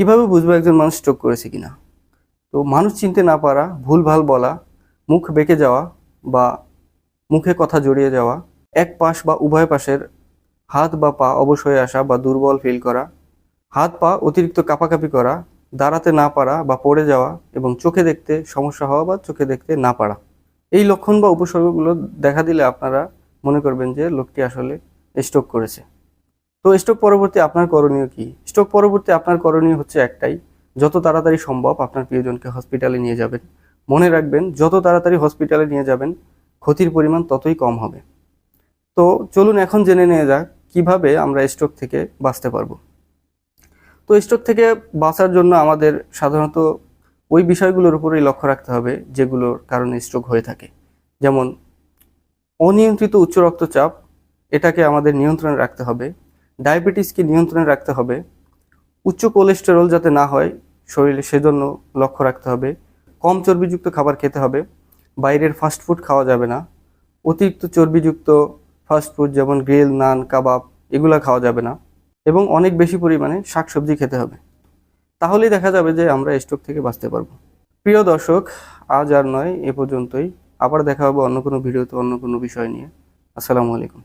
কিভাবে বুঝবো একজন মানুষ স্ট্রোক করেছে কিনা? তো মানুষ চিনতে না পারা, ভুলভাল বলা, মুখ বেঁকে যাওয়া বা মুখে কথা জড়িয়ে যাওয়া, এক পাশ বা উভয় পাশের হাত বা পা অবশ হয়ে আসা বা দুর্বল ফিল করা, হাত পা অতিরিক্ত কাঁপাকাঁপি করা, দাঁড়াতে না পারা বা পড়ে যাওয়া এবং চোখে দেখতে সমস্যা হওয়া বা চোখে দেখতে না পারা। এই লক্ষণ বা উপসর্গগুলো দেখা দিলে আপনারা মনে করবেন যে লোকটি আসলে স্ট্রোক করেছে। তো স্ট্রোক পরবর্তী আপনার করণীয় কি? স্ট্রোক পরবর্তী আপনার করণীয় হচ্ছে একটাই, যত তাড়াতাড়ি সম্ভব আপনার প্রিয়জনকে হসপিটালে নিয়ে যাবেন। মনে রাখবেন, যত তাড়াতাড়ি হসপিটালে নিয়ে যাবেন ক্ষতির পরিমাণ ততই কম হবে। তো চলুন এখন জেনে নেওয়া যাক কিভাবে আমরা স্ট্রোক থেকে বাঁচতে পারবো। তো স্ট্রোক থেকে বাঁচার জন্য আমাদের সাধারণত ওই বিষয়গুলোর উপরেই লক্ষ্য রাখতে হবে যেগুলোর কারণে স্ট্রোক হয়ে থাকে। যেমন অনিয়ন্ত্রিত উচ্চ রক্তচাপ, এটাকে আমাদের নিয়ন্ত্রণে রাখতে হবে। ডায়াবেটিসকে নিয়ন্ত্রণে রাখতে হবে। উচ্চ কোলেস্টেরল যাতে না হয় শরীরে, সেজন্য লক্ষ্য রাখতে হবে। কম চর্বিযুক্ত খাবার খেতে হবে। বাইরের ফাস্টফুড খাওয়া যাবে না। অতিরিক্ত চর্বিযুক্ত ফাস্টফুড যেমন গ্রিল, নান, কাবাব এগুলা খাওয়া যাবে না। এবং অনেক বেশি পরিমাণে শাকসবজি খেতে হবে। তাহলেই দেখা যাবে যে আমরা স্ট্রোক থেকে বাঁচতে পারবো। প্রিয় দর্শক, আজ আর নয়, এ পর্যন্তই। আবার দেখা হবে অন্য কোনো ভিডিওতে অন্য কোনো বিষয় নিয়ে। আসসালামু আলাইকুম।